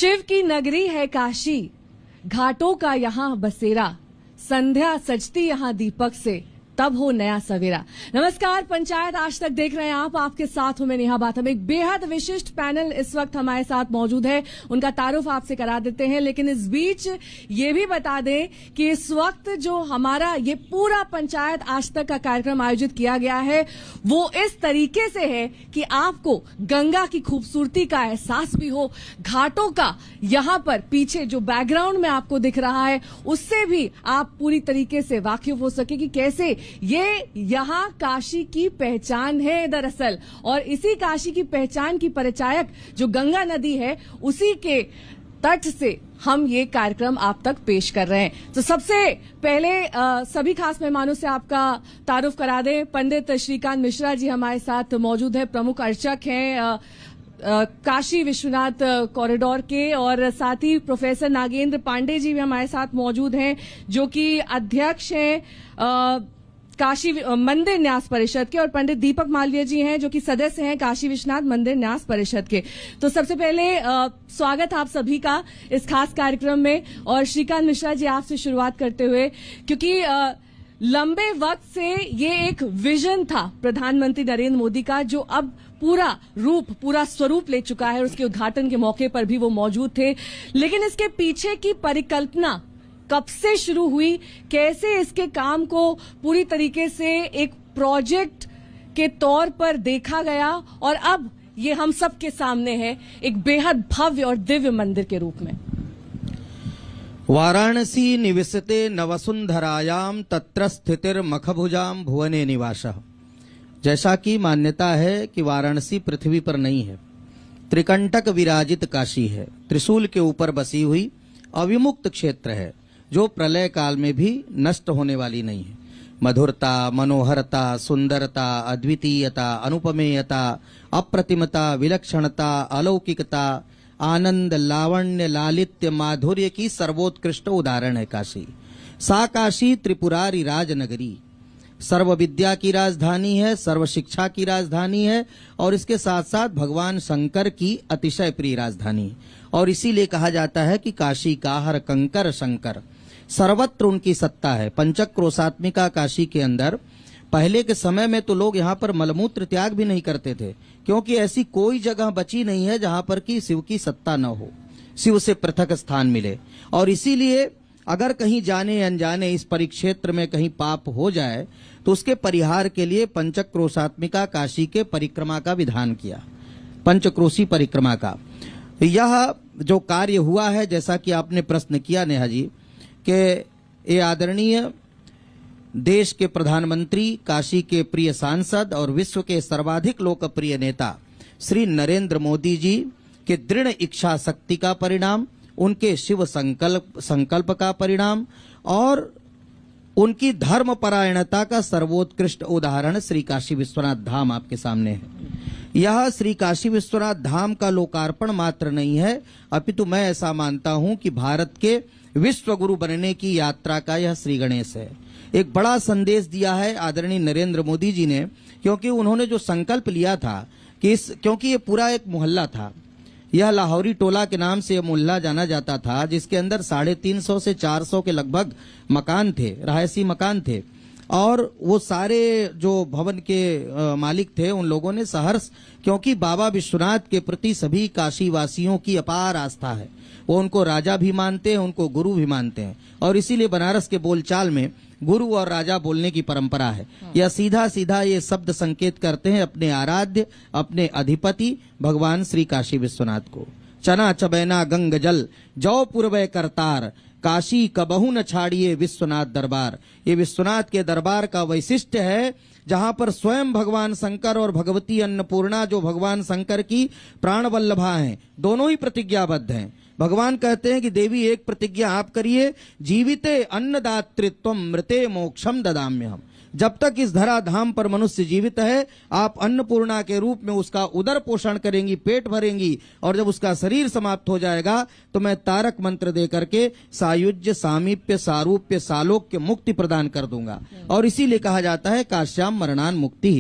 शिव की नगरी है काशी, घाटों का यहाँ बसेरा, संध्या सजती यहाँ दीपक से, तब हो नया सवेरा। नमस्कार, पंचायत आज तक देख रहे हैं आप, आपके साथ हूं मैं नेहा बाथम। एक बेहद विशिष्ट पैनल इस वक्त हमारे साथ मौजूद है, उनका तारुफ आपसे करा देते हैं, लेकिन इस बीच ये भी बता दें कि इस वक्त जो हमारा ये पूरा पंचायत आज तक का कार्यक्रम आयोजित किया गया है वो इस तरीके से है कि आपको गंगा की खूबसूरती का एहसास भी हो, घाटों का यहां पर पीछे जो बैकग्राउंड में आपको दिख रहा है उससे भी आप पूरी तरीके से वाकिफ हो सके कि कैसे ये यहां काशी की पहचान है दरअसल, और इसी काशी की पहचान की परिचायक जो गंगा नदी है उसी के तट से हम ये कार्यक्रम आप तक पेश कर रहे हैं। तो सबसे पहले सभी खास मेहमानों से आपका तारुफ करा दें। पंडित श्रीकांत मिश्रा जी हमारे साथ मौजूद हैं, प्रमुख अर्चक हैं काशी विश्वनाथ कॉरिडोर के, और साथ ही प्रोफेसर नागेंद्र पांडे जी भी हमारे साथ मौजूद हैं जो कि अध्यक्ष हैं काशी मंदिर न्यास परिषद के, और पंडित दीपक मालवीय जी हैं जो कि सदस्य हैं काशी विश्वनाथ मंदिर न्यास परिषद के। तो सबसे पहले स्वागत आप सभी का इस खास कार्यक्रम में। और श्रीकांत मिश्रा जी आपसे शुरुआत करते हुए, क्योंकि लंबे वक्त से ये एक विजन था प्रधानमंत्री नरेंद्र मोदी का जो अब पूरा रूप पूरा स्वरूप ले चुका है, उसके उद्घाटन के मौके पर भी वो मौजूद थे, लेकिन इसके पीछे की परिकल्पना कब से शुरू हुई, कैसे इसके काम को पूरी तरीके से एक प्रोजेक्ट के तौर पर देखा गया और अब ये हम सब के सामने है एक बेहद भव्य और दिव्य मंदिर के रूप में। वाराणसी निवसते नवसुंधरायाम तत्र स्थितिर्मखभुजाम भुवने निवासः। जैसा कि मान्यता है कि वाराणसी पृथ्वी पर नहीं है, त्रिकंटक विराजित काशी है, त्रिशूल के ऊपर बसी हुई अविमुक्त क्षेत्र है जो प्रलय काल में भी नष्ट होने वाली नहीं है। मधुरता, मनोहरता, सुंदरता, अद्वितीयता, अनुपमेयता, अप्रतिमता, विलक्षणता, अलौकिकता, आनंद, लावण्य, लालित्य, माधुर्य की सर्वोत्कृष्ट उदाहरण है काशी। सा काशी त्रिपुरारी राजनगरी, सर्व विद्या की राजधानी है, सर्व शिक्षा की राजधानी है, और इसके साथ साथ भगवान शंकर की अतिशय प्रिय राजधानी। और इसीलिए कहा जाता है कि काशी का हर कंकर शंकर, सर्वत्र उनकी सत्ता है। पंचक्रोशात्मिका काशी के अंदर पहले के समय में तो लोग यहाँ पर मलमूत्र त्याग भी नहीं करते थे, क्योंकि ऐसी कोई जगह बची नहीं है जहाँ पर कि शिव की सत्ता न हो, शिव से पृथक स्थान मिले। और इसीलिए अगर कहीं जाने अनजाने इस परिक्षेत्र में कहीं पाप हो जाए तो उसके परिहार के लिए पंचक्रोशात्मिका काशी के परिक्रमा का विधान किया, पंचक्रोशी परिक्रमा का। यह जो कार्य हुआ है, जैसा कि आपने प्रश्न किया नेहा जी, कि ये आदरणीय देश के प्रधानमंत्री, काशी के प्रिय सांसद और विश्व के सर्वाधिक लोकप्रिय नेता श्री नरेंद्र मोदी जी के दृढ़ इच्छा शक्ति का परिणाम, उनके शिव संकल्प का परिणाम और उनकी धर्मपरायणता का सर्वोत्कृष्ट उदाहरण श्री काशी विश्वनाथ धाम आपके सामने है। यह श्री काशी विश्वनाथ धाम का लोकार्पण मात्र नहीं है, अपितु मैं ऐसा मानता हूं कि भारत के विश्व गुरु बनने की यात्रा का यह श्री गणेश है। एक बड़ा संदेश दिया है आदरणीय नरेंद्र मोदी जी ने, क्योंकि उन्होंने जो संकल्प लिया था कि क्योंकि ये पूरा एक मोहल्ला था, यह लाहौरी टोला के नाम से यह मोहल्ला जाना जाता था, जिसके अंदर 350 से 400 के लगभग मकान थे, रहायशी मकान थे, और वो सारे जो भवन के मालिक थे उन लोगों ने सहर्ष, क्योंकि बाबा विश्वनाथ के प्रति सभी काशी वासियों की अपार आस्था है, वो उनको राजा भी मानते हैं, उनको गुरु भी मानते हैं, और इसीलिए बनारस के बोलचाल में गुरु और राजा बोलने की परंपरा है। यह सीधा सीधा ये शब्द संकेत करते हैं अपने आराध्य, अपने अधिपति भगवान श्री काशी विश्वनाथ को। चना चबैना गंग जल जौ पूर्वय करतार, काशी कबहू न छाड़िए विश्वनाथ दरबार। ये विश्वनाथ के दरबार का वैशिष्ट्य है, जहां पर स्वयं भगवान शंकर और भगवती अन्नपूर्णा, जो भगवान शंकर की प्राण वल्लभा हैं, दोनों ही प्रतिज्ञाबद्ध हैं। भगवान कहते हैं कि देवी एक प्रतिज्ञा आप करिए, जीविते अन्नदातृत्वम मृते मोक्षम ददाम्यहम। जब तक इस धरा धाम पर मनुष्य जीवित है, आप अन्नपूर्णा के रूप में उसका उदर पोषण करेंगी, पेट भरेंगी, और जब उसका शरीर समाप्त हो जाएगा तो मैं तारक मंत्र दे करके सायुज्य, सामीप्य, सारूप्य, सालोक्य मुक्ति प्रदान कर दूंगा। और इसीलिए कहा जाता है काश्याम मरणान मुक्ति।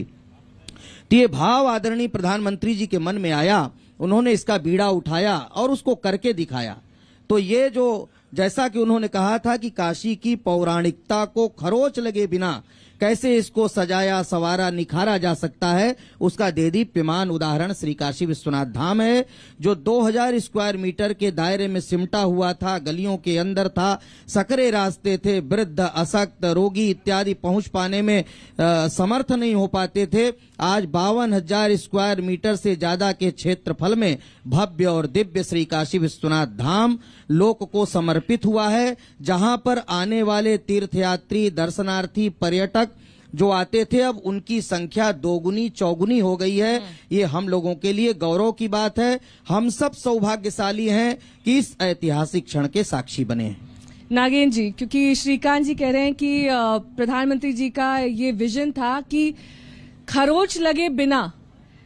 तो ये भाव आदरणीय प्रधानमंत्री जी के मन में आया उन्होंने इसका बीड़ा उठाया और उसको करके दिखाया। तो ये जो जैसा कि उन्होंने कहा था कि काशी की पौराणिकता को खरोच लगे बिना कैसे इसको सजाया संवारा निखारा जा सकता है, उसका देदीप्यमान उदाहरण श्री काशी विश्वनाथ धाम है, जो 2000 स्क्वायर मीटर के दायरे में सिमटा हुआ था, गलियों के अंदर था, सकरे रास्ते थे, वृद्ध अशक्त रोगी इत्यादि पहुंच पाने में समर्थ नहीं हो पाते थे। आज 52,000 स्क्वायर मीटर से ज्यादा के क्षेत्रफल में भव्य और दिव्य श्री काशी विश्वनाथ धाम लोक को समर्पित हुआ है, जहां पर आने वाले तीर्थयात्री दर्शनार्थी पर्यटक जो आते थे अब उनकी संख्या दोगुनी चौगुनी हो गई है। ये हम लोगों के लिए गौरव की बात है। हम सब सौभाग्यशाली हैं कि इस ऐतिहासिक क्षण के साक्षी बने हैं। नागेन जी, क्योंकि श्रीकांत जी कह रहे हैं कि प्रधानमंत्री जी का ये विजन था कि खरोच लगे बिना,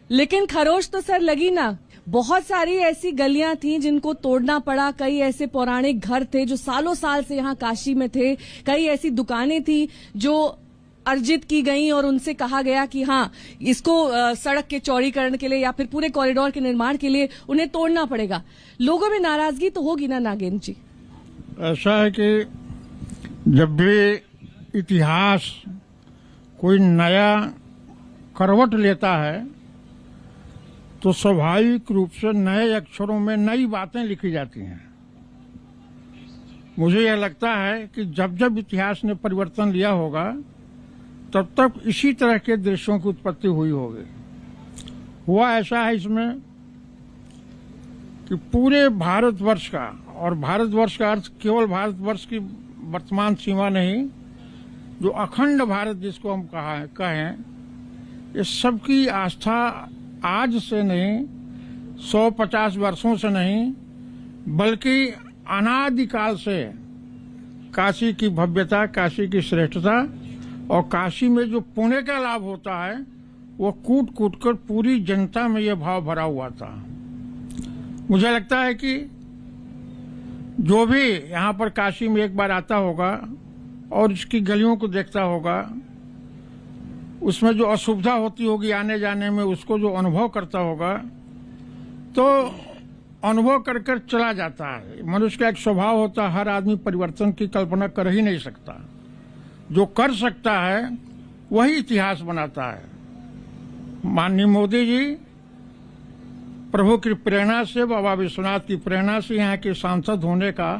लेकिन खरोच तो सर लगी ना। बहुत सारी ऐसी गलियां थी जिनको तोड़ना पड़ा, कई ऐसे पौराणिक घर थे जो सालों साल से यहाँ काशी में थे, कई ऐसी दुकानें थी जो अर्जित की गई और उनसे कहा गया कि हाँ इसको सड़क के चौड़ीकरण के लिए या फिर पूरे कॉरिडोर के निर्माण के लिए उन्हें तोड़ना पड़ेगा। लोगों में नाराजगी तो होगी ना नागेन जी? ऐसा है कि जब भी इतिहास कोई नया करवट लेता है तो स्वाभाविक रूप से नए अक्षरों में नई बातें लिखी जाती हैं। मुझे यह लगता है कि जब जब इतिहास ने परिवर्तन लिया होगा तब तक इसी तरह के दृश्यों की उत्पत्ति हुई होगी। हुआ ऐसा है इसमें कि पूरे भारतवर्ष का, और भारतवर्ष का अर्थ केवल भारतवर्ष की वर्तमान सीमा नहीं, जो अखंड भारत जिसको हम कहें, इस सब की आस्था आज से नहीं, 150 वर्षों से नहीं, बल्कि अनादिकाल से काशी की भव्यता, काशी की श्रेष्ठता और काशी में जो पुण्य का लाभ होता है वो कूट कूट कर पूरी जनता में ये भाव भरा हुआ था। मुझे लगता है कि जो भी यहाँ पर काशी में एक बार आता होगा और इसकी गलियों को देखता होगा, उसमें जो असुविधा होती होगी आने जाने में, उसको जो अनुभव करता होगा तो अनुभव कर कर चला जाता है। मनुष्य का एक स्वभाव होता है, हर आदमी परिवर्तन की कल्पना कर ही नहीं सकता। जो कर सकता है वही इतिहास बनाता है। माननीय मोदी जी प्रभु की प्रेरणा से, बाबा विश्वनाथ की प्रेरणा से यहाँ के सांसद होने का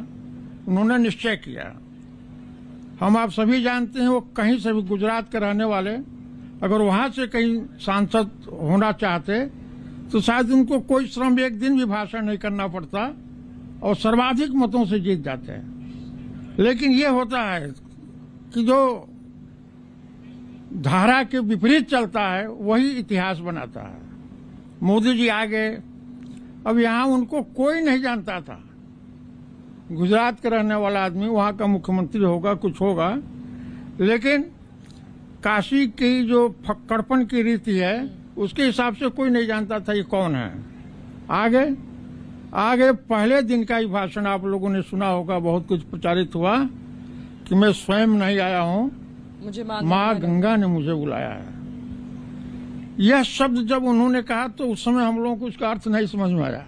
उन्होंने निश्चय किया। हम आप सभी जानते हैं वो कहीं से भी, गुजरात के रहने वाले अगर वहां से कहीं सांसद होना चाहते तो शायद उनको कोई श्रम, एक दिन भी भाषण नहीं करना पड़ता और सर्वाधिक मतों से जीत जाते हैं। लेकिन ये होता है कि जो धारा के विपरीत चलता है वही इतिहास बनाता है। मोदी जी आ गए, अब यहाँ उनको कोई नहीं जानता था। गुजरात का रहने वाला आदमी वहाँ का मुख्यमंत्री होगा, कुछ होगा, लेकिन काशी की जो फक्कड़पन की रीति है उसके हिसाब से कोई नहीं जानता था ये कौन है। आगे पहले दिन का ही भाषण आप लोगों ने सुना होगा, बहुत कुछ प्रचारित हुआ कि मैं स्वयं नहीं आया हूँ, मुझे माँ गंगा ने मुझे बुलाया है। यह शब्द जब उन्होंने कहा तो उस समय हम लोगों को उसका अर्थ नहीं समझ में आया,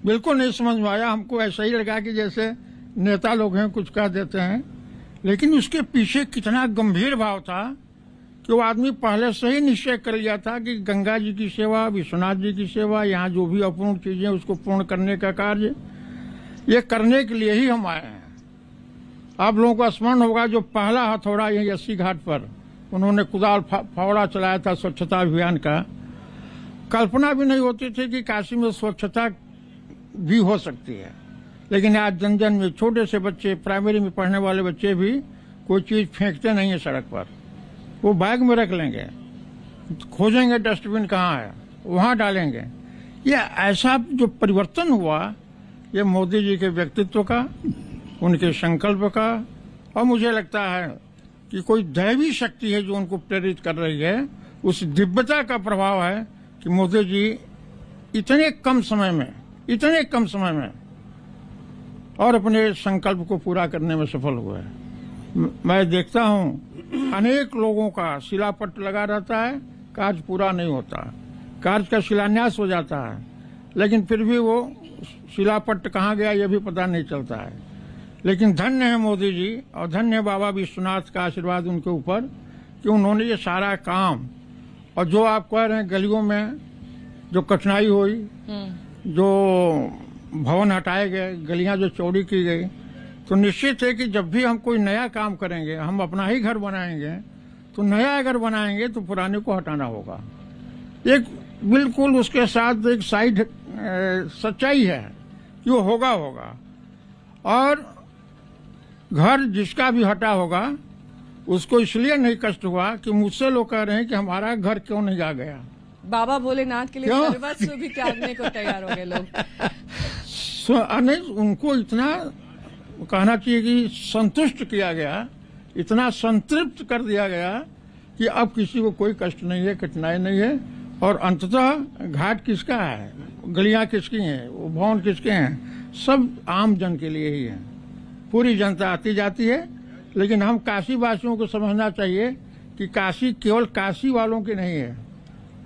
बिल्कुल नहीं समझ में आया। हमको ऐसा ही लगा कि जैसे नेता लोग हैं कुछ कह देते हैं, लेकिन उसके पीछे कितना गंभीर भाव था कि वो आदमी पहले से ही निश्चय कर लिया था कि गंगा जी की सेवा, विश्वनाथ जी की सेवा, यहाँ जो भी अपूर्ण चीजें उसको पूर्ण करने का कार्य, ये करने के लिए ही हम आए हैं। आप लोगों को स्मरण होगा जो पहला हथौड़ा यही 80 घाट पर उन्होंने कुदाल फावड़ा चलाया था स्वच्छता अभियान का, कल्पना भी नहीं होती थी कि काशी में स्वच्छता भी हो सकती है। लेकिन आज जन जन में छोटे से बच्चे, प्राइमरी में पढ़ने वाले बच्चे भी कोई चीज फेंकते नहीं है सड़क पर, वो बैग में रख लेंगे, खोजेंगे डस्टबिन कहाँ है, वहां डालेंगे। ये ऐसा जो परिवर्तन हुआ ये मोदी जी के व्यक्तित्व का, उनके संकल्प का, और मुझे लगता है कि कोई दैवी शक्ति है जो उनको प्रेरित कर रही है, उस दिव्यता का प्रभाव है कि मोदी जी इतने कम समय में और अपने संकल्प को पूरा करने में सफल हुए। मैं देखता हूँ अनेक लोगों का शिलापट लगा रहता है, कार्य पूरा नहीं होता, कार्य का शिलान्यास हो जाता है, लेकिन फिर भी वो शिलापट्ट कहाँ गया ये भी पता नहीं चलता है। लेकिन धन्य है मोदी जी और धन्य है बाबा विश्वनाथ का आशीर्वाद उनके ऊपर कि उन्होंने ये सारा काम, और जो आप कह रहे हैं गलियों में जो कठिनाई हुई, जो भवन हटाए गए, गलियां जो चौड़ी की गई, तो निश्चित है कि जब भी हम कोई नया काम करेंगे, हम अपना ही घर बनाएंगे, तो नया अगर बनाएंगे तो पुराने को हटाना होगा। एक बिल्कुल उसके साथ एक साइड सच्चाई है कि वो होगा। और घर जिसका भी हटा होगा उसको इसलिए नहीं कष्ट हुआ कि मुझसे लोग कह रहे हैं कि हमारा घर क्यों नहीं आ गया। बाबा भोलेनाथ के लिए सर्वस्व भी त्यागने को तैयार हो गए लोग। उनको इतना कहना चाहिए कि संतुष्ट किया गया, इतना संतृप्त कर दिया गया कि अब किसी को कोई कष्ट नहीं है, कठिनाई नहीं है। और अंततः घाट किसका है, गलियां किसकी हैं, वो भवन किसके हैं, सब आम जन के लिए ही है। पूरी जनता आती जाती है, लेकिन हम काशी वासियों को समझना चाहिए कि काशी केवल काशी वालों की नहीं है,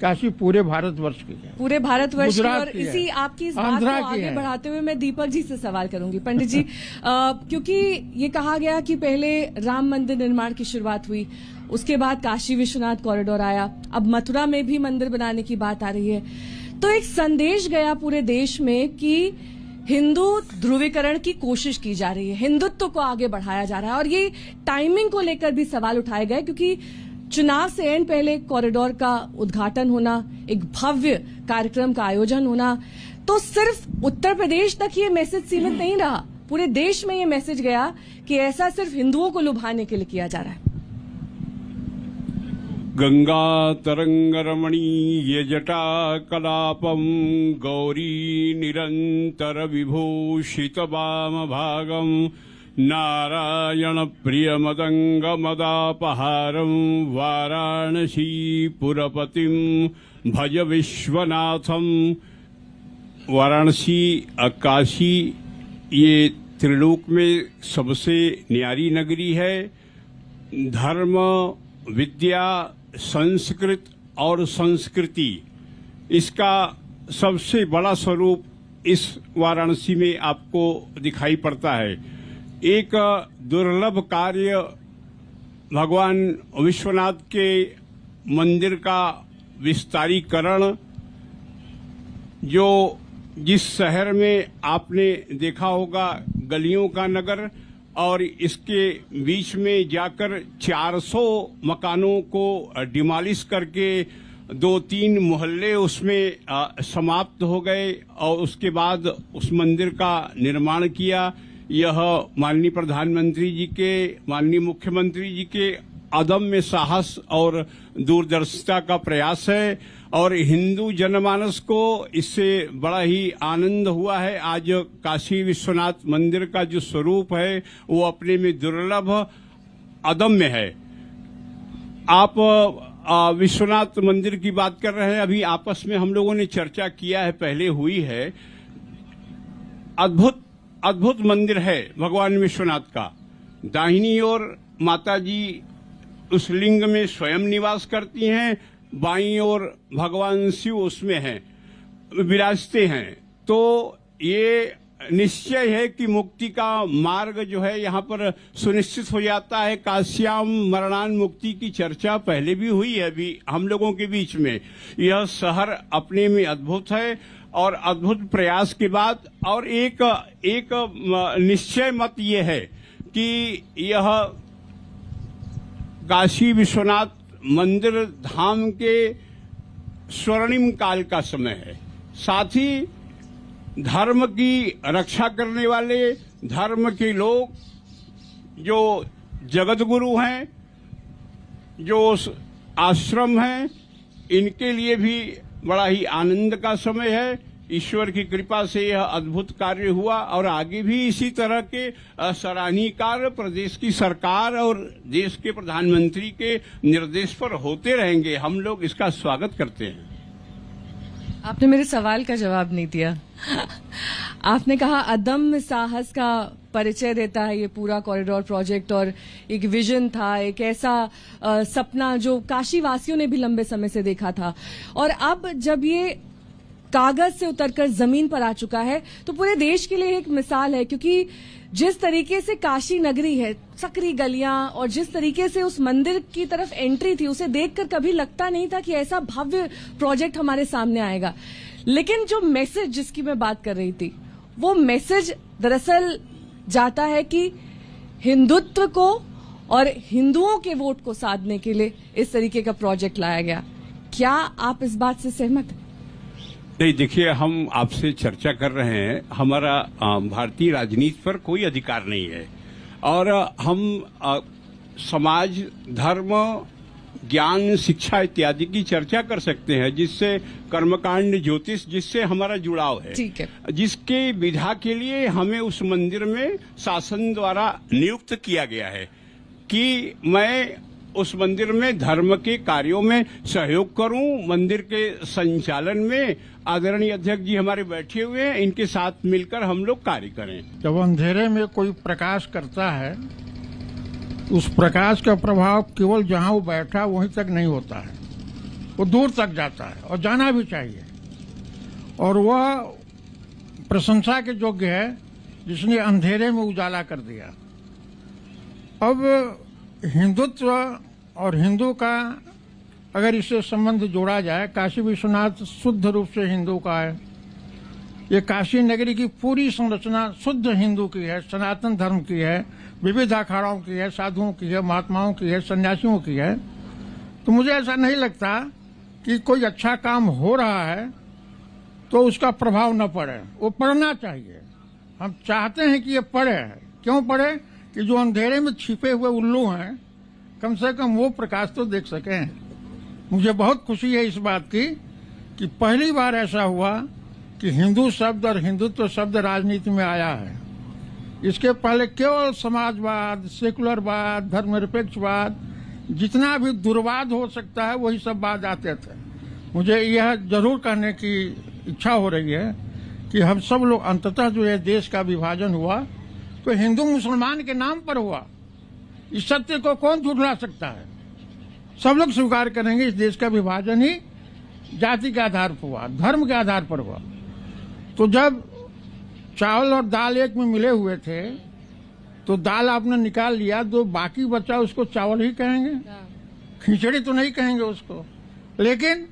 काशी पूरे भारतवर्ष की है, पूरे भारतवर्ष की। और की इसी आपकी इस बात को आगे बढ़ाते हुए मैं दीपक जी से सवाल करूंगी। पंडित जी, क्योंकि ये कहा गया कि पहले राम मंदिर निर्माण की शुरुआत हुई, उसके बाद काशी विश्वनाथ कॉरिडोर आया, अब मथुरा में भी मंदिर बनाने की बात आ रही है, तो एक संदेश गया पूरे देश में कि हिंदू ध्रुवीकरण की कोशिश की जा रही है, हिंदुत्व को आगे बढ़ाया जा रहा है। और ये टाइमिंग को लेकर भी सवाल उठाए गए, क्योंकि चुनाव से एंड पहले कॉरिडोर का उद्घाटन होना, एक भव्य कार्यक्रम का आयोजन होना, तो सिर्फ उत्तर प्रदेश तक ये मैसेज सीमित नहीं रहा, पूरे देश में ये मैसेज गया कि ऐसा सिर्फ हिंदुओं को लुभाने के लिए किया जा रहा है। गंगा तरंग रमणीय जटा कलापम गौरी निरंतर विभूषित वाम भागम नारायण प्रिय मदंग मदापहारम वाराणसी पुरपतिम भज विश्वनाथम। वाराणसी काशी ये त्रिलोक में सबसे न्यारी नगरी है। धर्म, विद्या, संस्कृत और संस्कृति, इसका सबसे बड़ा स्वरूप इस वाराणसी में आपको दिखाई पड़ता है। एक दुर्लभ कार्य भगवान विश्वनाथ के मंदिर का विस्तारीकरण, जो जिस शहर में आपने देखा होगा गलियों का नगर, और इसके बीच में जाकर 400 मकानों को डिमोलिश करके 2-3 मोहल्ले उसमें समाप्त हो गए और उसके बाद उस मंदिर का निर्माण किया। यह माननीय प्रधानमंत्री जी के, माननीय मुख्यमंत्री जी के अदम्य साहस और दूरदर्शिता का प्रयास है और हिंदू जनमानस को इससे बड़ा ही आनंद हुआ है। आज काशी विश्वनाथ मंदिर का जो स्वरूप है वो अपने में दुर्लभ, अदम्य है। आप विश्वनाथ मंदिर की बात कर रहे हैं, अभी आपस में हम लोगों ने चर्चा किया है, पहले हुई है। अद्भुत मंदिर है भगवान विश्वनाथ का। दाहिनी ओर माता जी उस लिंग में स्वयं निवास करती हैं, बाईं ओर भगवान शिव उसमें हैं, विराजते हैं। तो ये निश्चय है कि मुक्ति का मार्ग जो है यहाँ पर सुनिश्चित हो जाता है। काश्याम मरणान मुक्ति की चर्चा पहले भी हुई है अभी हम लोगों के बीच में। यह शहर अपने में अद्भुत है और अद्भुत प्रयास के बाद और एक निश्चय मत ये है कि यह काशी विश्वनाथ मंदिर धाम के स्वर्णिम काल का समय है। साथ ही धर्म की रक्षा करने वाले, धर्म के लोग जो जगत गुरु हैं, जो आश्रम हैं, इनके लिए भी बड़ा ही आनंद का समय है। ईश्वर की कृपा से यह अद्भुत कार्य हुआ और आगे भी इसी तरह के सराहनीय कार्य प्रदेश की सरकार और देश के प्रधानमंत्री के निर्देश पर होते रहेंगे। हम लोग इसका स्वागत करते हैं। आपने मेरे सवाल का जवाब नहीं दिया। आपने कहा अदम्य साहस का परिचय देता है ये पूरा कॉरिडोर प्रोजेक्ट और एक विजन था, एक ऐसा सपना जो काशी वासियों ने भी लंबे समय से देखा था। और अब जब ये कागज से उतरकर जमीन पर आ चुका है, तो पूरे देश के लिए एक मिसाल है। क्योंकि जिस तरीके से काशी नगरी है, सकरी गलियां, और जिस तरीके से उस मंदिर की तरफ एंट्री थी, उसे देखकर कभी लगता नहीं था कि ऐसा भव्य प्रोजेक्ट हमारे सामने आएगा। लेकिन जो मैसेज जिसकी मैं बात कर रही थी, वो मैसेज दरअसल जाता है कि हिंदुत्व को और हिंदुओं के वोट को साधने के लिए इस तरीके का प्रोजेक्ट लाया गया। क्या आप इस बात से सहमत हैं? नहीं, देखिए, हम आपसे चर्चा कर रहे हैं। हमारा भारतीय राजनीति पर कोई अधिकार नहीं है, और हम समाज, धर्म, ज्ञान, शिक्षा इत्यादि की चर्चा कर सकते हैं, जिससे कर्मकांड, ज्योतिष, जिससे हमारा जुड़ाव है। ठीक है। जिसके विधा के लिए हमें उस मंदिर में शासन द्वारा नियुक्त किया गया है कि मैं उस मंदिर में धर्म के कार्यों में सहयोग करूं। मंदिर के संचालन में आदरणीय अध्यक्ष जी हमारे बैठे हुए हैं, इनके साथ मिलकर हम लोग कार्य करें। जब अंधेरे में कोई प्रकाश करता है, उस प्रकाश का प्रभाव केवल जहां वो बैठा वहीं तक नहीं होता है, वो दूर तक जाता है, और जाना भी चाहिए। और वह प्रशंसा के योग्य है जिसने अंधेरे में उजाला कर दिया। अब हिंदुत्व और हिंदू का अगर इससे संबंध जोड़ा जाए, काशी विश्वनाथ शुद्ध रूप से हिंदू का है। ये काशी नगरी की पूरी संरचना शुद्ध हिंदू की है, सनातन धर्म की है, विविध अखाड़ों की है, साधुओं की है, महात्माओं की है, सन्यासियों की है। तो मुझे ऐसा नहीं लगता कि कोई अच्छा काम हो रहा है तो उसका प्रभाव न पड़े। वो पढ़ना चाहिए। हम चाहते हैं कि ये पढ़े। क्यों पढ़े? कि जो अंधेरे में छिपे हुए उल्लू हैं, कम से कम वो प्रकाश तो देख सकें। मुझे बहुत खुशी है इस बात की कि पहली बार ऐसा हुआ कि हिंदू शब्द और हिंदुत्व शब्द राजनीति में आया है। इसके पहले केवल समाजवाद, सेकुलरवाद, धर्मनिरपेक्षवाद, जितना भी दुर्वाद हो सकता है वही सब बात आते थे। मुझे यह जरूर कहने की इच्छा हो रही है कि हम सब लोग अंततः जो है देश का विभाजन हुआ तो हिंदू मुसलमान के नाम पर हुआ। इस सत्य को कौन झुठला सकता है? सब लोग स्वीकार करेंगे इस देश का विभाजन ही जाति के आधार पर हुआ, धर्म के आधार पर हुआ। तो जब चावल और दाल एक में मिले हुए थे तो दाल आपने निकाल लिया, तो बाकी बचा उसको चावल ही कहेंगे, खिचड़ी तो नहीं कहेंगे उसको। लेकिन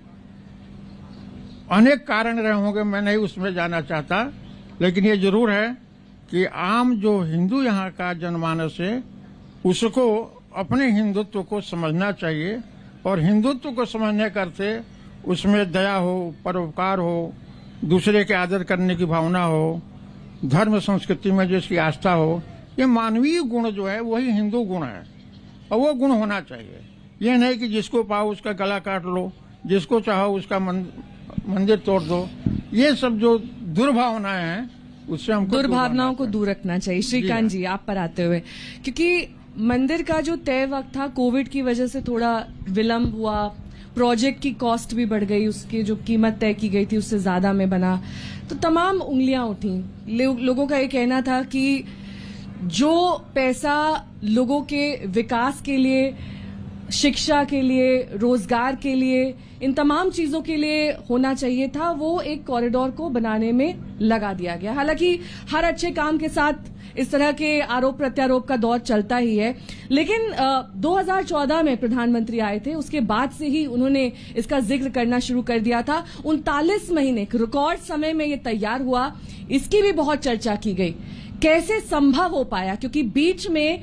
अनेक कारण रहे होंगे, मैं नहीं उसमें जाना चाहता। लेकिन ये जरूर है कि आम जो हिंदू यहाँ का जनमानस है उसको अपने हिंदुत्व को समझना चाहिए, और हिंदुत्व को समझने करते उसमें दया हो, परोपकार हो, दूसरे के आदर करने की भावना हो, धर्म संस्कृति में जिसकी आस्था हो, ये मानवीय गुण जो है वही हिंदू गुण है, और वो गुण होना चाहिए। ये नहीं कि जिसको पाओ उसका गला काट लो, जिसको चाहो उसका मंदिर तोड़ दो। ये सब जो दुर्भावनाएं हैं उससे हमको दुर्भावनाओं को दूर रखना चाहिए। श्रीकांत जी, आप पर आते हुए, क्योंकि मंदिर का जो तय वक्त था कोविड की वजह से थोड़ा विलंब हुआ, प्रोजेक्ट की कॉस्ट भी बढ़ गई, उसकी जो कीमत तय की गई थी उससे ज्यादा में बना, तो तमाम उंगलियां उठी। लोगों का ये कहना था कि जो पैसा लोगों के विकास के लिए, शिक्षा के लिए, रोजगार के लिए, इन तमाम चीजों के लिए होना चाहिए था, वो एक कॉरिडोर को बनाने में लगा दिया गया। हालांकि हर अच्छे काम के साथ इस तरह के आरोप प्रत्यारोप का दौर चलता ही है, लेकिन 2014 में प्रधानमंत्री आए थे, उसके बाद से ही उन्होंने इसका जिक्र करना शुरू कर दिया था। 39 महीने रिकॉर्ड समय में ये तैयार हुआ, इसकी भी बहुत चर्चा की गई। कैसे संभव हो पाया? क्योंकि बीच में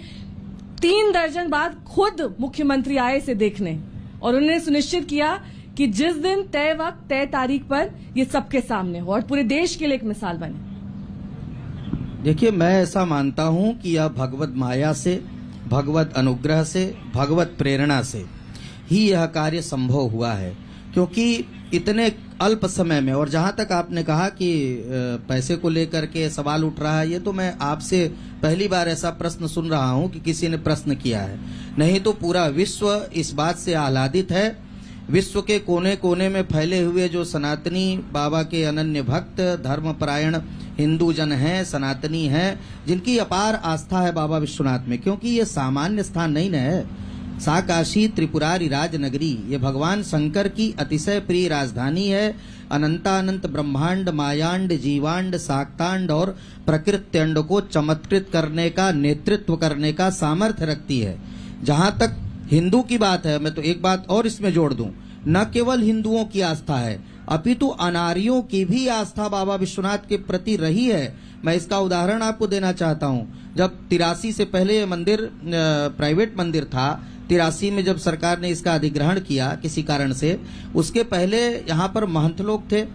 3 दर्जन बाद खुद मुख्यमंत्री आए इसे देखने, और उन्होंने सुनिश्चित किया कि जिस दिन तय वक्त, तय तारीख पर ये सबके सामने हो और पूरे देश के लिए एक मिसाल बने। देखिए, मैं ऐसा मानता हूं कि यह भगवत माया से, भगवत अनुग्रह से, भगवत प्रेरणा से ही यह कार्य संभव हुआ है। क्योंकि इतने अल्प समय में, और जहां तक आपने कहा कि पैसे को लेकर के सवाल उठ रहा है, ये तो मैं आपसे पहली बार ऐसा प्रश्न सुन रहा हूं कि किसी ने प्रश्न किया है। नहीं तो पूरा विश्व इस बात से आह्लादित है। विश्व के कोने कोने में फैले हुए जो सनातनी बाबा के अनन्य भक्त, धर्मपरायण हिंदू जन हैं, सनातनी हैं, जिनकी अपार आस्था है बाबा विश्वनाथ में, क्योंकि ये सामान्य स्थान नहीं न है। सा काशी त्रिपुरारी राजनगरी, ये भगवान शंकर की अतिशय प्रिय राजधानी है। अनंतानंत ब्रह्मांड, मायांड, जीवांड, शाक्तांड और प्रकृत्यंड को चमत्कृत करने का, नेतृत्व करने का सामर्थ्य रखती है। जहां तक हिंदू की बात है, मैं तो एक बात और इसमें जोड़ दूं, न केवल हिंदुओं की आस्था है अपितु अनार्यों की भी आस्था बाबा विश्वनाथ के प्रति रही है। मैं इसका उदाहरण आपको देना चाहता हूं। जब 83 से पहले ये मंदिर प्राइवेट मंदिर था, 83 में जब सरकार ने इसका अधिग्रहण किया किसी कारण से, उसके पहले यहाँ पर महंत लोग थे।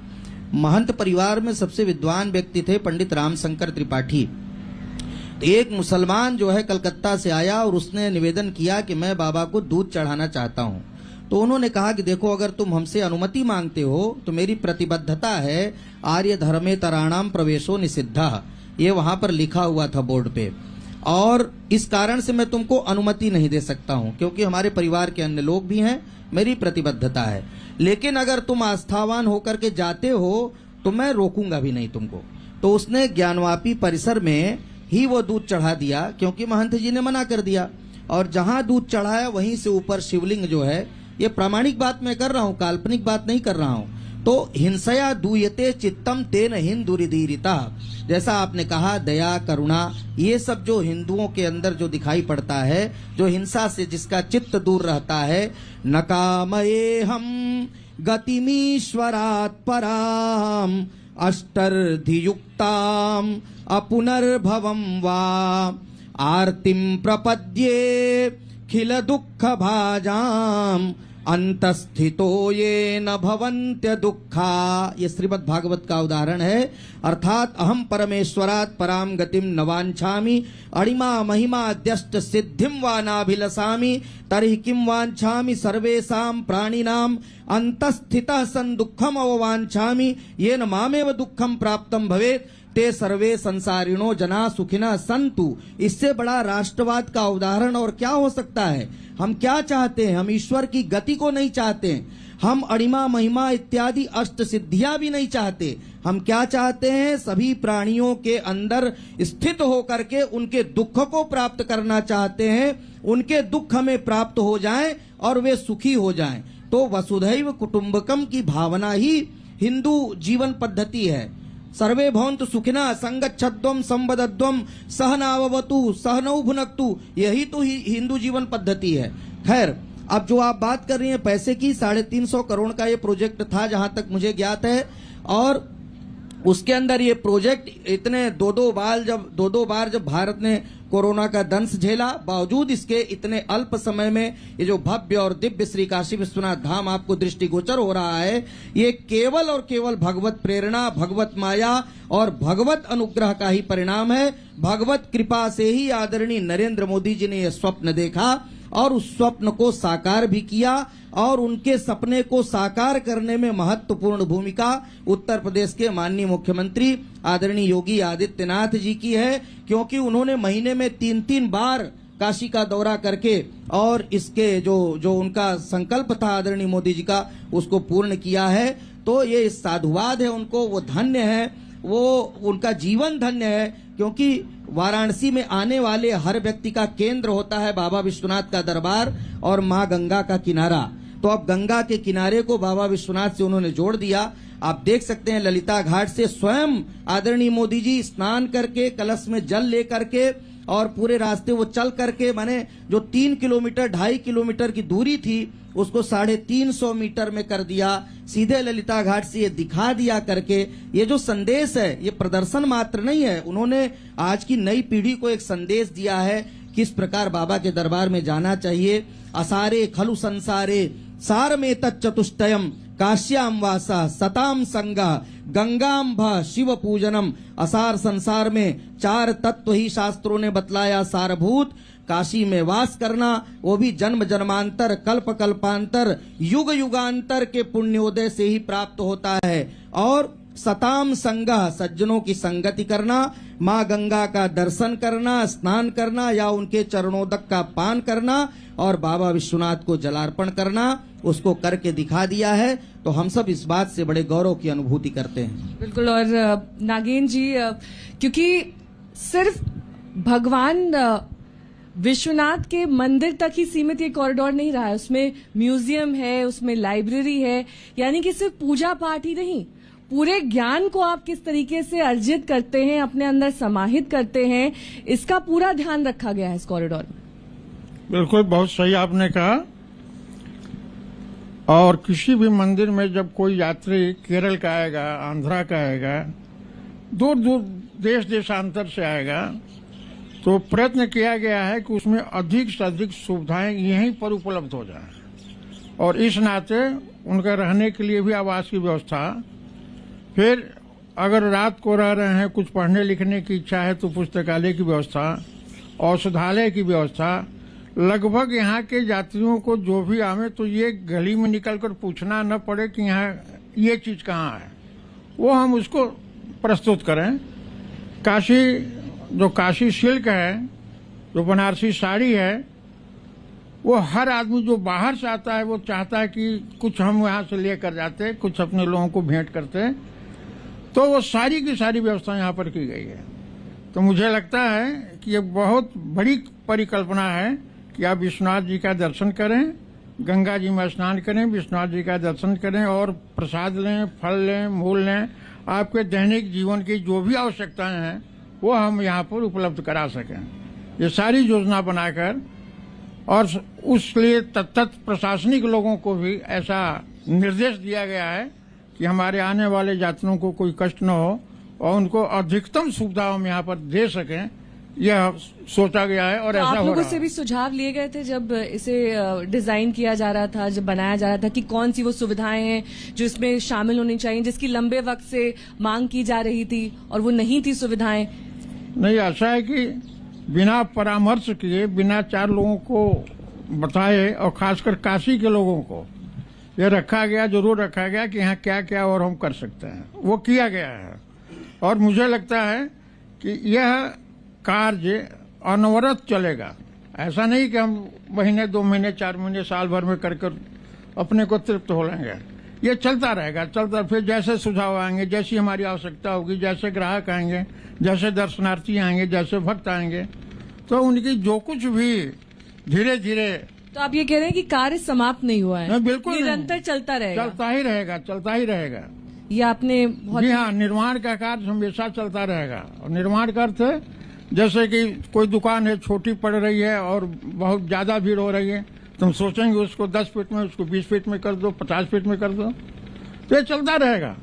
महंत परिवार में सबसे विद्वान व्यक्ति थे पंडित रामशंकर त्रिपाठी। एक मुसलमान जो है कलकत्ता से आया और उसने निवेदन किया कि मैं बाबा को दूध चढ़ाना चाहता हूं। तो उन्होंने कहा कि देखो, अगर तुम हमसे अनुमति मांगते हो तो मेरी प्रतिबद्धता है, आर्य धर्मे तराणाम प्रवेशो निषिद्धा, ये वहां पर लिखा हुआ था बोर्ड पे, और इस कारण से मैं तुमको अनुमति नहीं दे सकता हूं, क्योंकि हमारे परिवार के अन्य लोग भी हैं, मेरी प्रतिबद्धता है। लेकिन अगर तुम आस्थावान होकर के जाते हो तो मैं रोकूंगा भी नहीं तुमको। तो उसने ज्ञानवापी परिसर में ही वो दूध चढ़ा दिया, क्योंकि महंत जी ने मना कर दिया। और जहां दूध चढ़ाया वहीं से ऊपर शिवलिंग जो है, ये प्रामाणिक बात मैं कर रहा हूं, काल्पनिक बात नहीं कर रहा हूं। तो हिंसया दूयते चित्तम तेन हिंदुरिदीरिता, जैसा आपने कहा, दया, करुणा, ये सब जो हिंदुओं के अंदर जो दिखाई पड़ता है, जो हिंसा से जिसका चित्त दूर रहता है, नकामये हम गतिमीश्वरात् पराम अष्टर्धियुक्ताम अपुनर्भवम वा आर्तिम प्रपद्ये खिल दुःख भाजाम अंतस्थितो ये न भवन्त्य दुःखा। ये श्रीमद् भागवत का उदाहरण है। अर्थात अहम परमेश्वरात् पराम गतिम न वांछामि अणिमा महिमा अद्यष्ट सिद्धिम वा नाभिलसामि तर्हि किम वांछामि सर्वेषां प्राणिनाम अंतस्थितः सन दुःखम अववांछामि येन मामेव दुःखम प्राप्तम भवेत् ते सर्वे संसारिणो जना सुखिना संतु। इससे बड़ा राष्ट्रवाद का उदाहरण और क्या हो सकता है। हम क्या चाहते हैं? हम ईश्वर की गति को नहीं चाहते, हम अणिमा महिमा इत्यादि अष्ट सिद्धियां भी नहीं चाहते। हम क्या चाहते हैं? सभी प्राणियों के अंदर स्थित होकर के उनके दुख को प्राप्त करना चाहते हैं, उनके दुख हमें प्राप्त हो जाएं और वे सुखी हो जाएं। तो वसुधैव कुटुंबकम की भावना ही हिंदू जीवन पद्धति है। सर्वे भवन्तु सुखिनः संगच्छध्वं संवदध्वं सहनाववतु सहनौ भुनक्तु, यही तो हिंदू जीवन पद्धति है। खैर, अब जो आप बात कर रही हैं पैसे की, 350 करोड़ का ये प्रोजेक्ट था जहां तक मुझे ज्ञात है, और उसके अंदर ये प्रोजेक्ट इतने दो दो बार जब भारत ने कोरोना का दंश झेला, बावजूद इसके इतने अल्प समय में ये जो भव्य और दिव्य श्री काशी विश्वनाथ धाम आपको दृष्टिगोचर हो रहा है, ये केवल और केवल भगवत प्रेरणा, भगवत माया और भगवत अनुग्रह का ही परिणाम है। भगवत कृपा से ही आदरणीय नरेंद्र मोदी जी ने यह स्वप्न देखा और उस स्वप्न को साकार भी किया, और उनके सपने को साकार करने में महत्वपूर्ण भूमिका उत्तर प्रदेश के माननीय मुख्यमंत्री आदरणीय योगी आदित्यनाथ जी की है, क्योंकि उन्होंने महीने में 3-3 बार काशी का दौरा करके और इसके जो उनका संकल्प था आदरणीय मोदी जी का, उसको पूर्ण किया है। तो ये साधुवाद है उनको, वो धन्य है, वो उनका जीवन धन्य है, क्योंकि वाराणसी में आने वाले हर व्यक्ति का केंद्र होता है बाबा विश्वनाथ का दरबार और मां गंगा का किनारा। तो अब गंगा के किनारे को बाबा विश्वनाथ से उन्होंने जोड़ दिया। आप देख सकते हैं ललिता घाट से स्वयं आदरणीय मोदी जी स्नान करके कलश में जल लेकर के और पूरे रास्ते वो चल करके, माने जो 3 किलोमीटर 2.5 किलोमीटर की दूरी थी उसको 350 मीटर में कर दिया, सीधे ललिता घाट से ये दिखा दिया करके। ये जो संदेश है ये प्रदर्शन मात्र नहीं है, उन्होंने आज की नई पीढ़ी को एक संदेश दिया है किस प्रकार बाबा के दरबार में जाना चाहिए। असारे खलु संसारे सार में तत्चतुष्टयम काश्याम वासा सताम संगा गंगाम भ शिव पूजनम। असार संसार में 4 तत्व ही शास्त्रों ने बतलाया सारभूत। काशी में वास करना, वो भी जन्म जन्मांतर कल्प कल्पांतर युग युगांतर के पुण्योदय से ही प्राप्त होता है। और सताम संगा, सज्जनों की संगति करना, माँ गंगा का दर्शन करना, स्नान करना या उनके चरणोदक का पान करना और बाबा विश्वनाथ को जलार्पण करना, उसको करके दिखा दिया है। तो हम सब इस बात से बड़े गौरव की अनुभूति करते हैं। बिल्कुल। और नागेन जी, क्योंकि सिर्फ भगवान विश्वनाथ के मंदिर तक ही सीमित ये कॉरिडोर नहीं रहा है, उसमें म्यूजियम है, उसमें लाइब्रेरी है, यानी कि सिर्फ पूजा पाठ ही नहीं, पूरे ज्ञान को आप किस तरीके से अर्जित करते हैं, अपने अंदर समाहित करते हैं, इसका पूरा ध्यान रखा गया है इस कॉरिडोर में। बिल्कुल, बहुत सही आपने कहा। और किसी भी मंदिर में जब कोई यात्री केरल का आएगा, आंध्रा का आएगा, दूर दूर देश देशांतर से आएगा, तो प्रयत्न किया गया है कि उसमें अधिक से अधिक सुविधाएं यहीं पर उपलब्ध हो जाएं। और इस नाते उनका रहने के लिए भी आवास की व्यवस्था, फिर अगर रात को रह रहे हैं, कुछ पढ़ने लिखने की इच्छा है तो पुस्तकालय की व्यवस्था, औषधालय की व्यवस्था। लगभग यहाँ के यात्रियों को जो भी आवे तो ये गली में निकलकर पूछना न पड़े कि यहाँ ये चीज कहाँ है, वो हम उसको प्रस्तुत करें। जो काशी सिल्क है, जो बनारसी साड़ी है, वो हर आदमी जो बाहर से आता है वो चाहता है कि कुछ हम यहाँ से लेकर जाते, कुछ अपने लोगों को भेंट करते, तो वो सारी की सारी व्यवस्था यहाँ पर की गई है। तो मुझे लगता है कि ये बहुत बड़ी परिकल्पना है कि आप विश्वनाथ जी का दर्शन करें, गंगा जी में स्नान करें, विश्वनाथ जी का दर्शन करें और प्रसाद लें, फल लें, मूल लें। आपके दैनिक जीवन की जो भी आवश्यकताएं हैं वो हम यहाँ पर उपलब्ध करा सकें। ये सारी योजना बनाकर, और उसके तत्त प्रशासनिक लोगों को भी ऐसा निर्देश दिया गया है कि हमारे आने वाले यात्रियों को कोई कष्ट न हो और उनको अधिकतम सुविधा हम यहाँ पर दे सकें, यह सोचा गया है। और तो ऐसा आप हो लोगों रहा से है। भी सुझाव लिए गए थे जब इसे डिजाइन किया जा रहा था, जब बनाया जा रहा था, कि कौन सी वो सुविधाएं हैं जो इसमें शामिल होनी चाहिए, जिसकी लंबे वक्त से मांग की जा रही थी और वो नहीं थी सुविधाएं? नहीं, ऐसा है कि बिना परामर्श किए, बिना चार लोगों को बताए, और खासकर काशी के लोगों को यह रखा गया, जरूर रखा गया कि यहाँ क्या क्या और हम कर सकते हैं, वो किया गया है। और मुझे लगता है कि यह कार्य अनवरत चलेगा। ऐसा नहीं कि हम महीने, 2 महीने, 4 महीने, साल भर में कर अपने को तृप्त हो लेंगे। ये चलता रहेगा, चलता। फिर जैसे सुझाव आएंगे, जैसी हमारी आवश्यकता होगी, जैसे ग्राहक आएंगे, जैसे दर्शनार्थी आएंगे, जैसे भक्त आएंगे, तो उनकी जो कुछ भी धीरे धीरे। तो आप ये कह रहे हैं कि कार्य समाप्त नहीं हुआ है? नहीं, बिल्कुल निरंतर चलता रहेगा। चलता ही रहेगा, चलता ही रहेगा। ये आपने बहुत। जी हाँ, निर्माण का कार्य हमेशा चलता रहेगा। और निर्माण का अर्थ है, जैसे कि कोई दुकान है, छोटी पड़ रही है और बहुत ज्यादा भीड़ हो रही है, तुम सोचेंगे उसको 10 फीट में, उसको 20 फीट में कर दो, 50 फीट में कर दो, तो ये चलता रहेगा।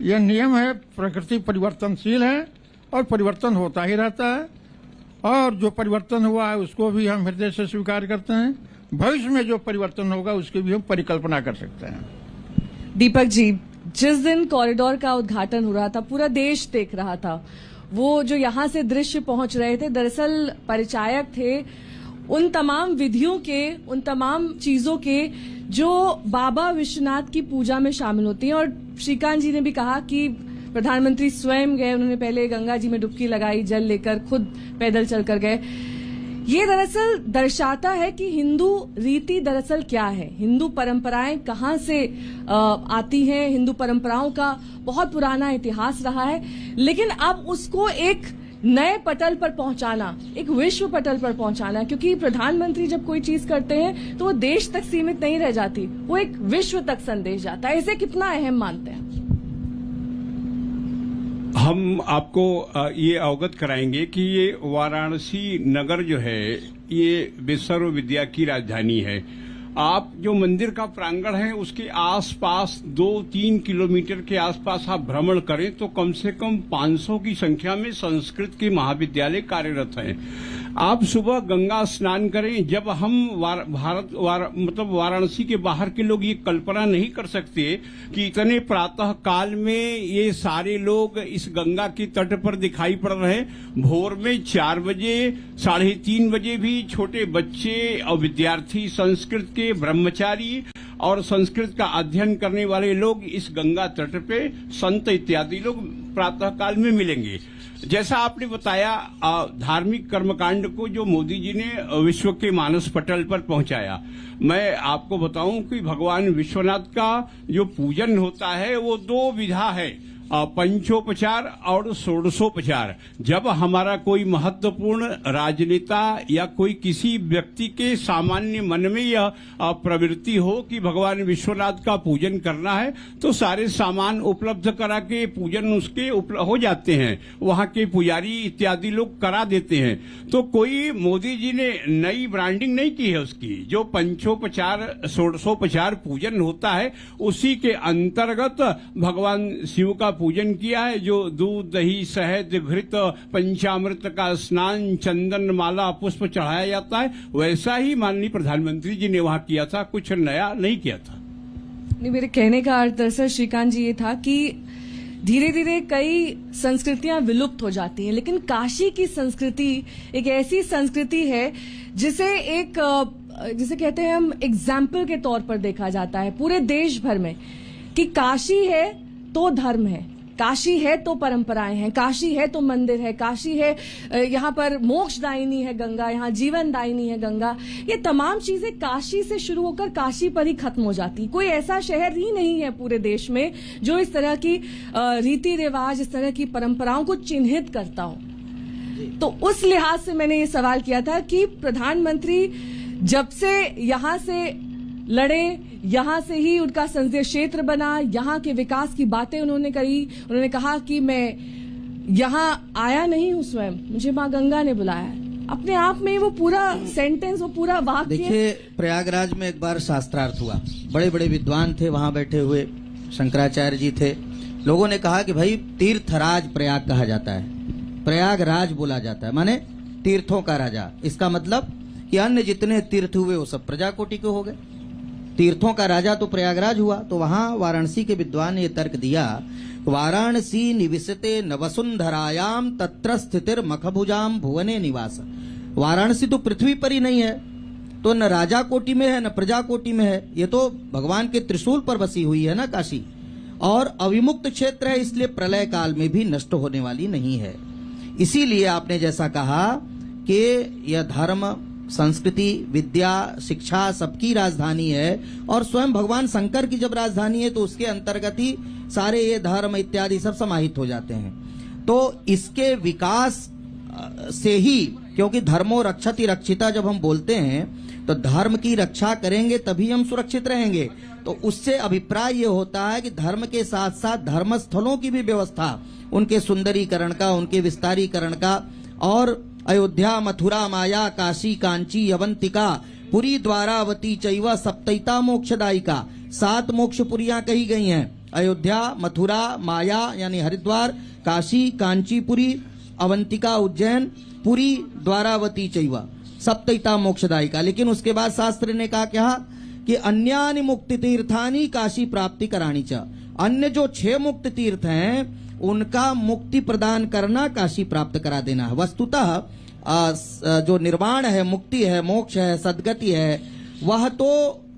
यह नियम है, प्रकृति परिवर्तनशील है और परिवर्तन होता ही रहता है। और जो परिवर्तन हुआ है उसको भी हम हृदय से स्वीकार करते हैं। भविष्य में जो परिवर्तन होगा उसकी भी हम परिकल्पना कर सकते हैं। दीपक जी, जिस दिन कॉरिडोर का उद्घाटन हो रहा था, पूरा देश देख रहा था, वो जो यहाँ से दृश्य पहुंच रहे थे, दरअसल परिचायक थे उन तमाम विधियों के, उन तमाम चीजों के जो बाबा विश्वनाथ की पूजा में शामिल होती हैं। और श्रीकांत जी ने भी कहा कि प्रधानमंत्री स्वयं गए, उन्होंने पहले गंगा जी में डुबकी लगाई, जल लेकर खुद पैदल चलकर गए। ये दरअसल दर्शाता है कि हिंदू रीति दरअसल क्या है, हिंदू परंपराएं कहाँ से आती हैं। हिंदू परंपराओं का बहुत पुराना इतिहास रहा है, लेकिन अब उसको एक नए पटल पर पहुंचाना, एक विश्व पटल पर पहुंचाना, क्योंकि प्रधानमंत्री जब कोई चीज करते हैं तो वो देश तक सीमित नहीं रह जाती, वो एक विश्व तक संदेश जाता है। इसे कितना अहम मानते हैं? हम आपको ये अवगत कराएंगे कि ये वाराणसी नगर जो है, ये विश्व विद्या की राजधानी है। आप जो मंदिर का प्रांगण है उसके आसपास 2-3 किलोमीटर के आसपास आप भ्रमण करें तो कम से कम 500 की संख्या में संस्कृत के महाविद्यालय कार्यरत हैं। आप सुबह गंगा स्नान करें। जब हम मतलब वाराणसी के बाहर के लोग ये कल्पना नहीं कर सकते कि इतने प्रातः काल में ये सारे लोग इस गंगा के तट पर दिखाई पड़ रहे हैं। भोर में 4 बजे, 3:30 बजे भी छोटे बच्चे और विद्यार्थी, संस्कृत के ब्रह्मचारी और संस्कृत का अध्ययन करने वाले लोग इस गंगा तट पे, संत इत्यादि लोग प्रातः काल में मिलेंगे। जैसा आपने बताया, धार्मिक कर्मकांड को जो मोदी जी ने विश्व के मानस पटल पर पहुंचाया, मैं आपको बताऊं कि भगवान विश्वनाथ का जो पूजन होता है वो 2 विधा है। पंचोपचार और षोडशोपचार। जब हमारा कोई महत्वपूर्ण राजनेता या कोई किसी व्यक्ति के सामान्य मन में यह प्रवृत्ति हो कि भगवान विश्वनाथ का पूजन करना है, तो सारे सामान उपलब्ध करा के पूजन उसके हो जाते हैं, वहां के पुजारी इत्यादि लोग करा देते हैं। तो कोई मोदी जी ने नई ब्रांडिंग नहीं की है उसकी। जो पंचोपचार षोडशोपचार पूजन होता है उसी के अंतर्गत भगवान शिव का पूजन किया है। जो दूध दही शहद घृत पंचामृत का स्नान चंदन माला पुष्प चढ़ाया जाता है, वैसा ही माननीय प्रधानमंत्री जी ने वहां किया था, कुछ नया नहीं किया था। नहीं, मेरे कहने का अर्थ दरअसल श्रीकांत जी ये था कि धीरे धीरे कई संस्कृतियां विलुप्त हो जाती हैं, लेकिन काशी की संस्कृति एक ऐसी संस्कृति है जिसे कहते हैं हम एग्जाम्पल के तौर पर देखा जाता है पूरे देश भर में कि काशी है तो धर्म है, काशी है तो परंपराएं हैं, काशी है तो मंदिर है, काशी है यहाँ पर मोक्षदायिनी है गंगा, यहाँ जीवन दायिनी है गंगा। ये तमाम चीजें काशी से शुरू होकर काशी पर ही खत्म हो जाती। कोई ऐसा शहर ही नहीं है पूरे देश में जो इस तरह की रीति रिवाज, इस तरह की परंपराओं को चिन्हित करता हो। तो उस लिहाज से मैंने ये सवाल किया था कि प्रधानमंत्री जब से यहां से लड़े, यहां से ही उनका संसदीय क्षेत्र बना, यहां के विकास की बातें उन्होंने कही। उन्होंने कहा कि मैं यहां आया नहीं हूं स्वयं, मुझे मां गंगा ने बुलाया। अपने आप में वो पूरा सेंटेंस, वो पूरा वाक्य। देखिए, प्रयागराज में एक बार शास्त्रार्थ हुआ, बड़े बड़े विद्वान थे वहां बैठे हुए, शंकराचार्य जी थे। लोगों ने कहा कि भाई तीर्थराज प्रयाग कहा जाता है, प्रयागराज बोला जाता है, माने तीर्थों का राजा। इसका मतलब कि अन्य जितने तीर्थ हुए वो सब प्रजाकोटि के हो गए, तीर्थों का राजा तो प्रयागराज हुआ। तो वहां वाराणसी के विद्वान ने यह तर्क दिया, वाराणसी निविशते नवसुंधरायाम तत्र स्थितिर मखभुजाम भुवने निवास। वाराणसी तो पृथ्वी पर ही नहीं है, तो न राजा कोटि में है न प्रजा कोटि में है, ये तो भगवान के त्रिशूल पर बसी हुई है ना काशी, और अविमुक्त क्षेत्र है, इसलिए प्रलय काल में भी नष्ट होने वाली नहीं है। इसीलिए आपने जैसा कहा कि यह धर्म संस्कृति विद्या शिक्षा सबकी राजधानी है, और स्वयं भगवान शंकर की जब राजधानी है तो उसके अंतर्गत ही सारे ये धर्म इत्यादि सब समाहित हो जाते हैं। तो इसके विकास से ही, क्योंकि धर्मो रक्षति रक्षिता जब हम बोलते हैं तो धर्म की रक्षा करेंगे तभी हम सुरक्षित रहेंगे। तो उससे अभिप्राय ये होता है कि धर्म के साथ साथ धर्म स्थलों की भी व्यवस्था, उनके सुंदरीकरण का, उनके विस्तारीकरण का, और अयोध्या मथुरा माया काशी कांची अवंतिका पुरी द्वारावती चैव सप्तैता मोक्षदायिका। 7 मोक्षपुरियां कही गई हैं, अयोध्या मथुरा माया यानी हरिद्वार, काशी कांचीपुरी अवंतिका उज्जैन, पुरी द्वारावती चैव सप्तैता मोक्षदायिका। लेकिन उसके बाद शास्त्र ने कहा क्या कि अन्यानि मुक्ति तीर्थानि काशी प्राप्ति कराणी च। अन्य जो 6 मुक्त तीर्थ हैं उनका मुक्ति प्रदान करना, काशी प्राप्त करा देना है। वस्तुतः जो निर्वाण है, मुक्ति है, मोक्ष है, सद्गति है, वह तो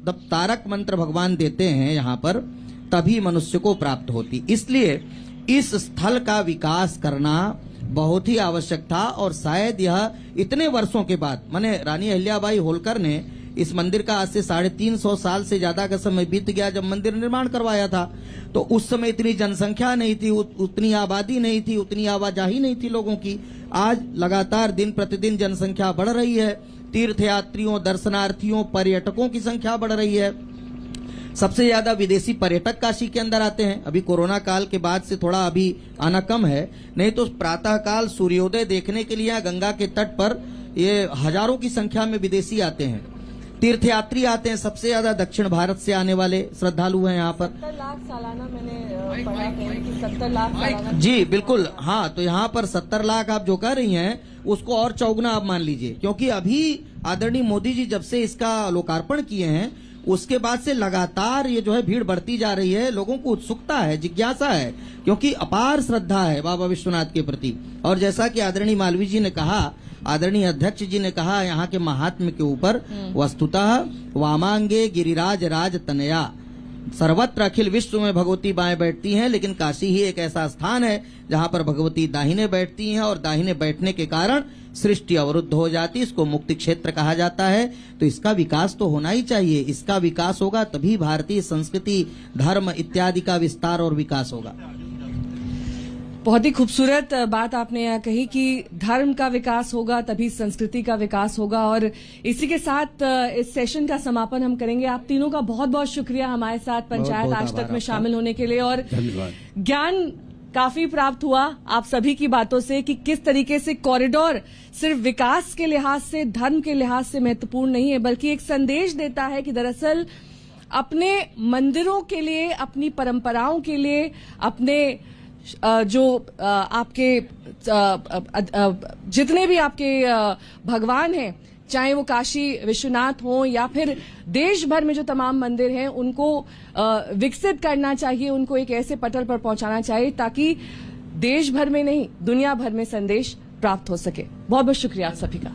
जब तारक मंत्र भगवान देते हैं यहाँ पर तभी मनुष्य को प्राप्त होती। इसलिए इस स्थल का विकास करना बहुत ही आवश्यक था, और शायद यह इतने वर्षों के बाद, माने रानी अहिल्याबाई होलकर ने इस मंदिर का आज से 350 साल से ज्यादा का समय बीत गया जब मंदिर निर्माण करवाया था। तो उस समय इतनी जनसंख्या नहीं थी, उतनी आबादी नहीं थी, उतनी आवाजाही नहीं थी लोगों की। आज लगातार दिन प्रतिदिन जनसंख्या बढ़ रही है, तीर्थयात्रियों, दर्शनार्थियों, पर्यटकों की संख्या बढ़ रही है। सबसे ज्यादा विदेशी पर्यटक काशी के अंदर आते हैं। अभी कोरोना काल के बाद से थोड़ा अभी आना कम है, नहीं तो प्रातः काल सूर्योदय देखने के लिए गंगा के तट पर ये हजारों की संख्या में विदेशी आते हैं, तीर्थयात्री आते हैं। सबसे ज्यादा दक्षिण भारत से आने वाले श्रद्धालु हैं यहाँ पर। 70 लाख सालाना मैंने पढ़ा है कि 70 लाख सालाना। जी बिल्कुल, हाँ, तो यहाँ पर 70 लाख आप जो कह रही हैं उसको और चौगुना आप मान लीजिए, क्योंकि अभी आदरणीय मोदी जी जब से इसका लोकार्पण किए हैं उसके बाद से लगातार ये जो है भीड़ बढ़ती जा रही है। लोगों को उत्सुकता है, जिज्ञासा है, क्योंकि अपार श्रद्धा है बाबा विश्वनाथ के प्रति। और जैसा कि आदरणीय मालवीय जी ने कहा, आदरणीय अध्यक्ष जी ने कहा, यहाँ के महात्म्य के ऊपर वस्तुतः वामांगे गिरिराज राज तनया, सर्वत्र अखिल विश्व में भगवती बाएं बैठती हैं, लेकिन काशी ही एक ऐसा स्थान है जहाँ पर भगवती दाहिने बैठती हैं, और दाहिने बैठने के कारण सृष्टि अवरुद्ध हो जाती है। इसको मुक्ति क्षेत्र कहा जाता है। तो इसका विकास तो होना ही चाहिए। इसका विकास होगा तभी भारतीय संस्कृति, धर्म इत्यादि का विस्तार और विकास होगा। बहुत ही खूबसूरत बात आपने यहाँ कही कि धर्म का विकास होगा तभी संस्कृति का विकास होगा, और इसी के साथ इस सेशन का समापन हम करेंगे। आप तीनों का बहुत बहुत शुक्रिया हमारे साथ पंचायत आज तक में शामिल होने के लिए, और धन्यवाद। ज्ञान काफी प्राप्त हुआ आप सभी की बातों से कि किस तरीके से कॉरिडोर सिर्फ विकास के लिहाज से, धर्म के लिहाज से महत्वपूर्ण नहीं है, बल्कि एक संदेश देता है कि दरअसल अपने मंदिरों के लिए, अपनी परंपराओं के लिए, अपने जो आपके जितने भी आपके भगवान हैं, चाहे वो काशी विश्वनाथ हो या फिर देश भर में जो तमाम मंदिर हैं, उनको विकसित करना चाहिए, उनको एक ऐसे पटल पर पहुंचाना चाहिए ताकि देश भर में नहीं दुनिया भर में संदेश प्राप्त हो सके। बहुत बहुत शुक्रिया आप सभी का।